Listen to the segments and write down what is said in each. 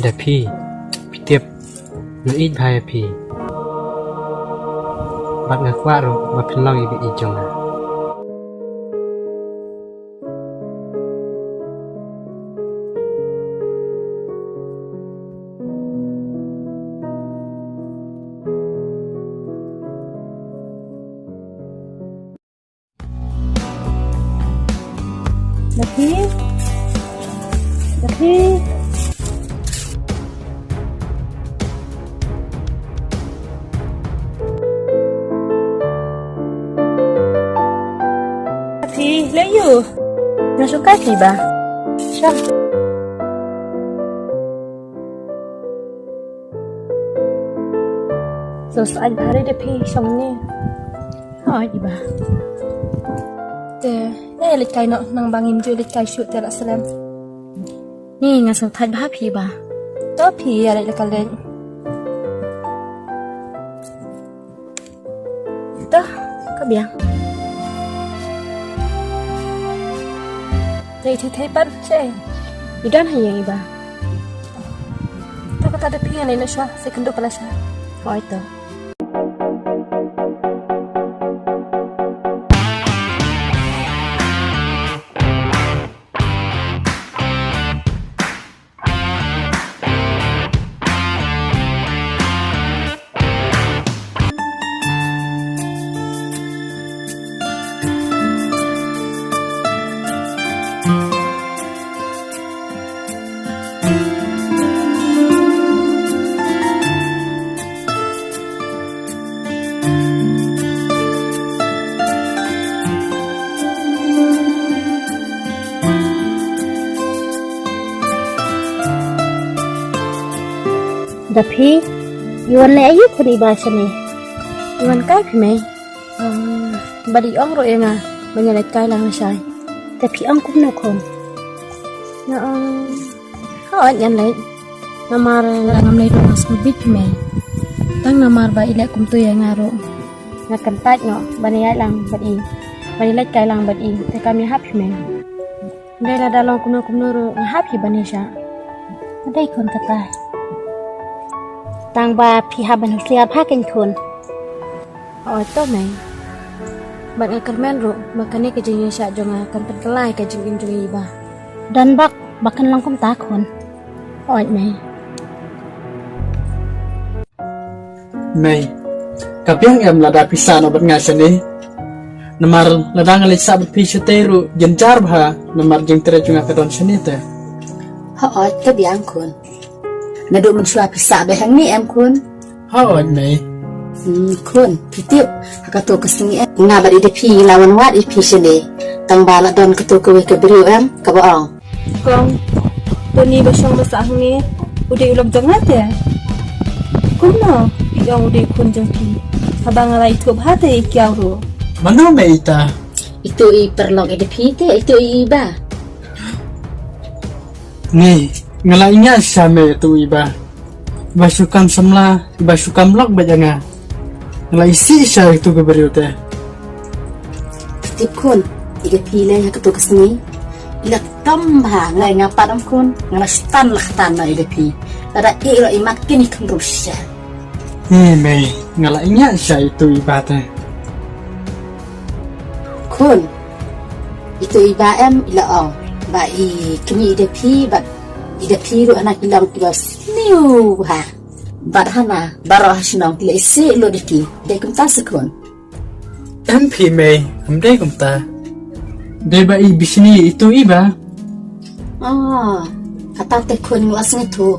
Dah pi tiap nu ít phai pi. Bắt ngạc quá rồi mà pin long bị chồng à. Dapi. Layu. Nasuka ba? Siya. So saat hari Dapi somni. Iba. Lihat kai nak nang bangin je lihat kai shoot tiada salam. Ni ngasuh thad bah pi ba. Tapi ada kalian. Dah, kabiang. Thay pan saya. Idan hayang iba. Tak kata ada pian lain Syah, saya kenduk pala Syah. Itu. Dapi, Iwan le ayu ko iba siya ni. Iwan kay pime. Badi ong ro nga, banyalit kay lang na siya. Tapi ong kum na kon. Na hawat yan lait. Namar langam lait ro mas kubit pime. Tang namar ba ilek kum tuya nga ro. Nakantat no, banayat lang badi. Banilat kay lang badi. Te kami happy pime. Dahil dalong kum na ro happy bani siya. Aday kon tatay. Tang ba pi haban husliar pakin kun. Itu mai. Bat ngakar menro makane kejengnya syak jonga kan pentelai kejeng injung iba. Dan bakan langkum takon. Mai. Mai. Kapiang em lada pisah no bat ngasa ni. Namar ladang alai sabut pi seteru jencar bah namar jeng tere junga kadon seni te. Itu biang kun. Naduk mensua pisah behang ni em kun. Mai. Kun pitiup hakato kesengi em ngabat ide pi lawan wat ipi sini. Tang bala don ketu kewe keberiu em kabaong. Kong, Tony basang basah ni, udah ulap jangat ya. Kun no, yang udah kun jengki. Habang alai tup hati ikiau ro. Mana mai ita? Itu i perlong ide pi te, itu i iba. Ni, ngalainya same tu iba. Basukam semla, basukam lok bajanga. Ngalai si sya itu keberiu te. Tip kun, ide pi le hakato kesengi. Ila tambah ngalai ngapat am kun, ngalai stan lah tanah ide pi. Ada iro i makin ikan rusya. Ni mai, ngalainya sya itu iba te. Kun, itu iba em ila ong. Ba i kini ide pi, ba ide pi ru anak ilang kibas. Niu ha. Ba hana baroh sinong ila isi lo diki. Dai kum ta sekun. MP mai, amde kumta. Deba i bisini itu iba. Kata te kun ngelas ngetu.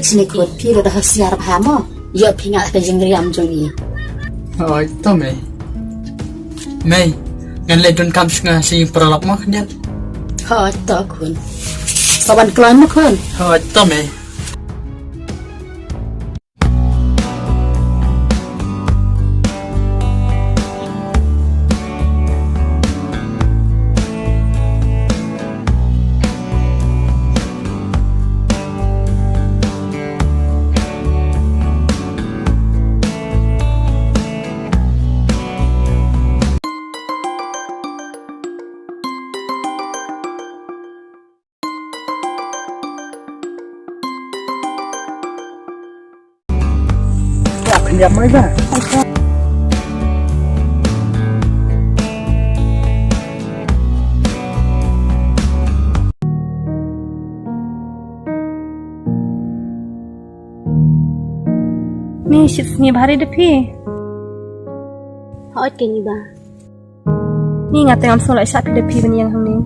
Sini kun pi ru dah siar bahamo. Yo pi ngak ke jengriam jongi. Itu mai. Mai, ngan le don kam sunga si peralap mah kan. Itu kun. Saban kelan mo kun. Itu mai. lihat mai ba. Ni shift ni bahari depi. Họ ít kini ba. Ni ngate ngam solai sap depi bani yang hang ni.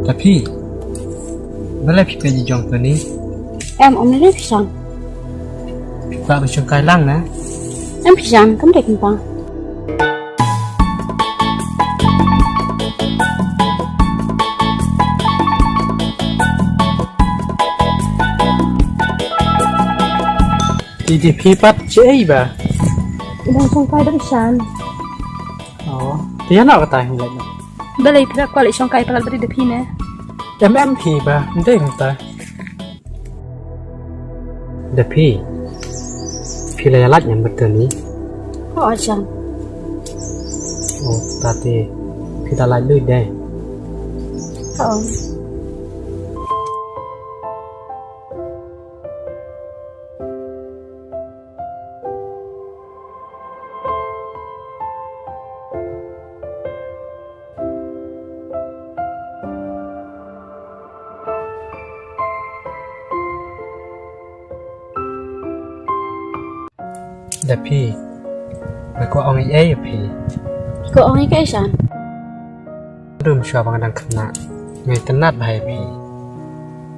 Tapi Bala phi pe jong tu ni Em ông lấy pisang. Pak ba chung kai lang na. Em pisang kamu dek pa. Di phi pat che ba. Ibang song kai dah pisan. Oh, dia nak kata hang lain. Balai pira kwali song kai pagal bari depi ne. Phi ba, ndai ngta. Phi la lat yang betul ni. Họ chăng. Oh, tadi phi ta lai lui deh. Họ. Phi ba ko ong ai phi. Cô ông ấy cái chăng. Rum shwa bang dang khna. Ngai tanat bai phi.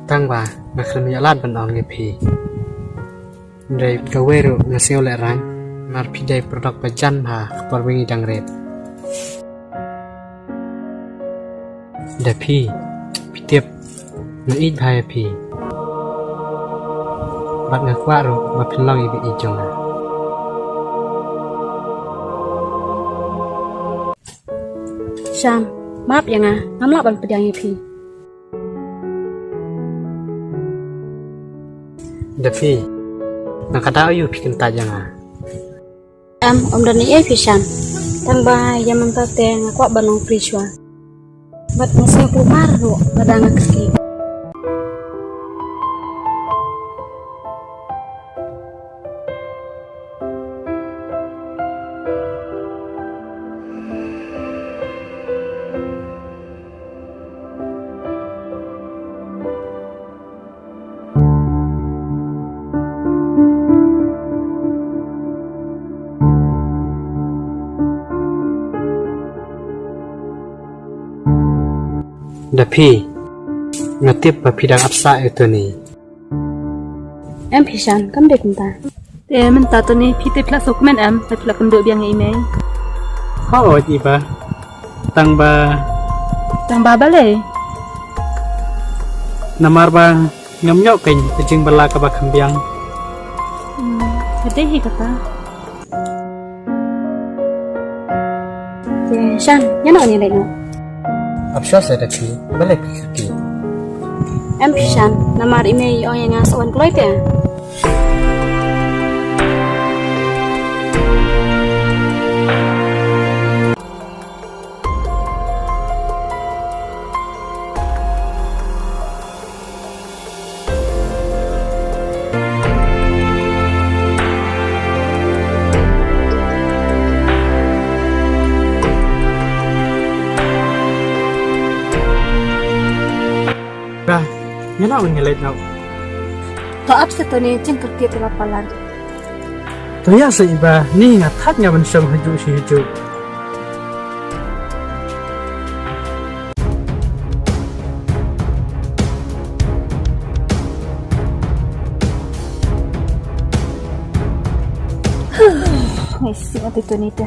Tang ba ma khlam ya lat ban ong ngai phi. Ndai ka weru ngasio le rang. Mar phi dai produk ba jan ba por wingi dang ret. Phi tiep ngai ít bai phi. Bat ngakwa ro ba phin long i jong. Sam, maaf ya nga, ngam ban pedang pi. Phi nakada ayu phi kan ta janga. Em om dan ni pi Sam. Tang ba yang mentate ngakwa banong priswa. Bat masih keluar ro badang kaki. Phi ngatip ba pidang apsa itu ni. Em pi Sam, kamu dek ta. Te men ta to ni phi te pla dokumen am ta pla kan do biang email. Ho ji ba. Tang ba balai. namar ba ngam nyok ken jing bala ka ba khambiang. Ade hi kata. Te Sam, yang nak ni dek no. Apsha sa Phi bala phi ki. Em pi Sam, namar email orang yang ngasawan keloi te. Ba, ya nak ngelet now. To abse to ni cing kerti tu lapalan. To ya sa iba ni nga that nga ban sam haju si haju. Ai si ate to ni te.